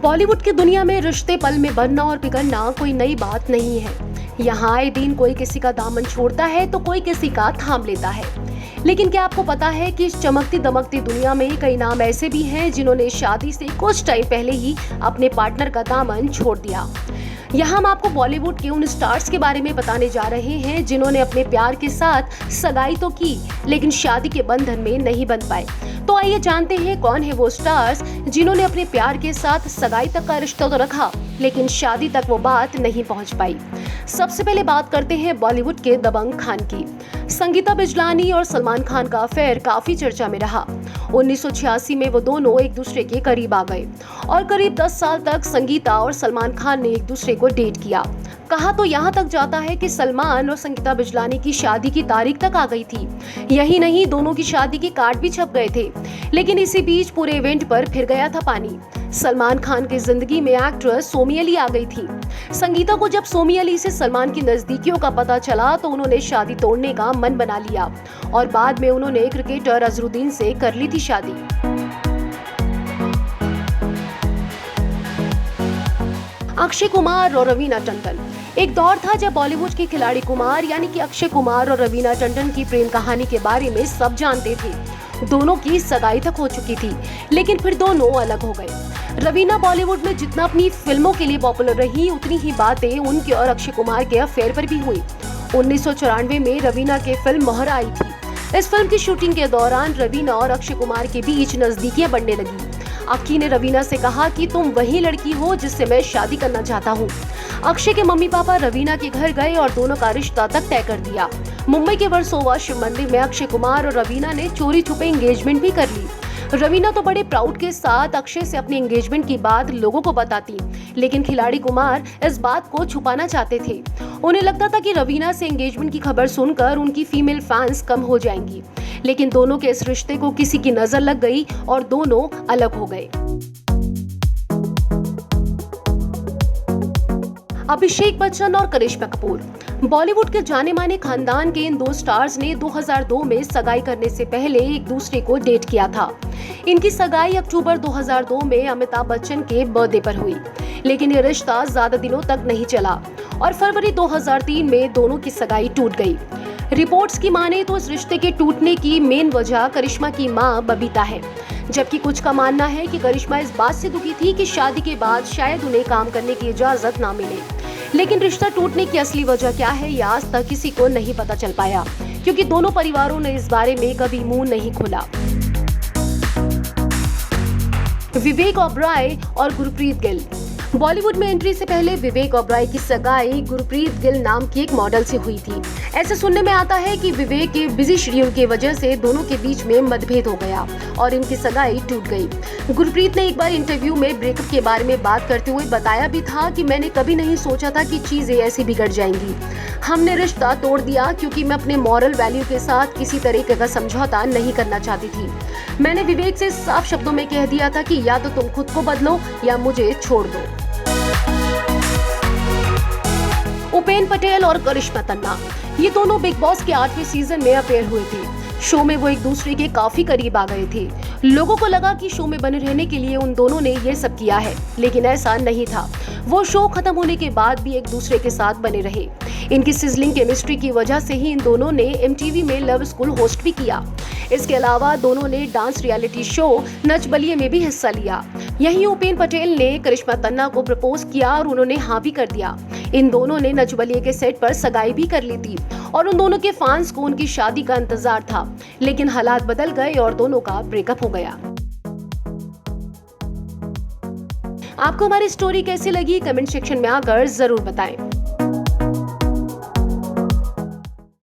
बॉलीवुड की दुनिया में रिश्ते पल में बनना और बिगड़ना कोई नई बात नहीं है। यहाँ आए दिन कोई किसी का दामन छोड़ता है तो कोई किसी का थाम लेता है। लेकिन क्या आपको पता है कि इस चमकती दमकती दुनिया में कई नाम ऐसे भी हैं जिन्होंने शादी से कुछ टाइम पहले ही अपने पार्टनर का दामन छोड़ दिया। यहाँ हम आपको बॉलीवुड के उन स्टार्स के बारे में बताने जा रहे हैं जिन्होंने अपने प्यार के साथ सगाई तो की लेकिन शादी के बंधन में नहीं बंध पाए। तो आइए जानते हैं कौन है वो स्टार्स जिन्होंने अपने प्यार के साथ सगाई तक का रिश्ता तो रखा लेकिन शादी तक वो बात नहीं पहुंच पाई। सबसे पहले बात करते हैं बॉलीवुड के दबंग खान की। संगीता बिजलानी और सलमान खान का अफेयर काफी चर्चा में रहा। 1986 में वो दोनों एक दूसरे के करीब आ गए और करीब 10 साल तक संगीता और सलमान खान ने एक दूसरे को डेट किया। कहा तो यहाँ तक जाता है कि सलमान और संगीता बिजलानी की शादी की तारीख तक आ गई थी। यही नहीं, दोनों की शादी के कार्ड भी छप गए थे। लेकिन इसी बीच पूरे इवेंट पर फिर गया था पानी। सलमान खान की जिंदगी में एक्ट्रेस सोमी अली आ गई थी। संगीता को जब सोमी अली से सलमान की नजदीकियों का पता चला तो उन्होंने शादी तोड़ने का मन बना लिया और बाद में उन्होंने क्रिकेटर अजरुद्दीन से कर ली थी शादी। अक्षय कुमार और रवीना टंडन। एक दौर था जब बॉलीवुड के खिलाड़ी कुमार यानी कि अक्षय कुमार और रवीना टंडन की प्रेम कहानी के बारे में सब जानते थे। दोनों की सगाई तक हो चुकी थी लेकिन फिर दोनों अलग हो गए। रवीना बॉलीवुड में जितना अपनी फिल्मों के लिए पॉपुलर रही उतनी ही बातें उनके और अक्षय कुमार के अफेयर पर भी हुई। 1994 में रवीना की फिल्म मोहरा आई थी। इस फिल्म की शूटिंग के दौरान रवीना और अक्षय कुमार के बीच नजदीकियां बढ़ने लगी। अक्की ने रवीना से कहा कि तुम वही लड़की हो जिससे मैं शादी करना चाहता हूँ। अक्षय के मम्मी पापा रवीना के घर गए और दोनों का रिश्ता तक तय कर दिया। मुंबई के वर्सोवा शिव मंदिर में अक्षय कुमार और रवीना ने चोरी छुपे एंगेजमेंट भी कर ली। रवीना तो बड़े प्राउड के साथ अक्षय से अपनी एंगेजमेंट की बात लोगों को बताती, लेकिन खिलाड़ी कुमार इस बात को छुपाना चाहते थे। उन्हें लगता था कि रवीना से एंगेजमेंट की खबर सुनकर उनकी फीमेल फैंस कम हो जाएंगी। लेकिन दोनों के इस रिश्ते को किसी की नजर लग गई और दोनों अलग हो गए। अभिषेक बच्चन और करिश्मा कपूर। बॉलीवुड के जाने माने खानदान के इन दो स्टार्स ने 2002 में सगाई करने से पहले एक दूसरे को डेट किया था। इनकी सगाई अक्टूबर 2002 में अमिताभ बच्चन के बर्थडे पर हुई, लेकिन ये रिश्ता ज्यादा दिनों तक नहीं चला और फरवरी 2003 में दोनों की सगाई टूट गई। रिपोर्ट्स की माने तो इस रिश्ते के टूटने की मेन वजह करिश्मा की मां बबीता है, जबकि कुछ का मानना है कि करिश्मा इस बात से दुखी थी कि शादी के बाद शायद उन्हें काम करने की इजाजत ना मिले। लेकिन रिश्ता टूटने की असली वजह क्या है यह आज तक किसी को नहीं पता चल पाया, क्योंकि दोनों परिवारों ने इस बारे में कभी मुंह नहीं खोला। विवेक ओबरॉय और गुरप्रीत गिल। बॉलीवुड में एंट्री से पहले विवेक ओबरॉय की सगाई गुरप्रीत गिल नाम की एक मॉडल से हुई थी। ऐसे सुनने में आता है कि विवेक के बिजी शेड्यूल की वजह से दोनों के बीच में मतभेद हो गया और इनकी सगाई टूट गई। गुरप्रीत ने एक बार इंटरव्यू में ब्रेकअप के बारे में बात करते हुए बताया भी था कि मैंने कभी नहीं सोचा था कि चीजें ऐसी बिगड़ जाएंगी। हमने रिश्ता तोड़ दिया क्योंकि मैं अपने मॉरल वैल्यू के साथ किसी तरीके का समझौता नहीं करना चाहती थी। मैंने विवेक से साफ शब्दों में कह दिया था कि या तो तुम खुद को बदलो या मुझे छोड़ दो। उपेन पटेल और करिश्मा तन्ना। ये दोनों बिग बॉस के 8वें सीजन में अपेयर हुए थे। शो में वो एक दूसरे के काफी करीब आ गए थे। लोगों को लगा कि शो में बने रहने के लिए उन दोनों ने ये सब किया है, लेकिन ऐसा नहीं था। वो शो खत्म होने के बाद भी एक दूसरे के साथ बने रहे। इनकी सिजलिंग केमिस्ट्री की वजह से ही इन दोनों ने MTV में लव स्कूल होस्ट भी किया। इसके अलावा दोनों ने dance reality show Nach Baliye में भी हिस्सा लिया। यहीं उपेन पटेल ने करिश्मा तन्ना को प्रपोज किया और उन्होंने हाँ भी कर दिया। इन दोनों ने नच बलिए के सेट पर सगाई भी कर ली थी और उन दोनों के फैंस को उनकी शादी का इंतजार था, लेकिन हालात बदल गए और दोनों का ब्रेकअप हो गया। आपको हमारी स्टोरी कैसी लगी कमेंट सेक्शन में आकर जरूर बताएं।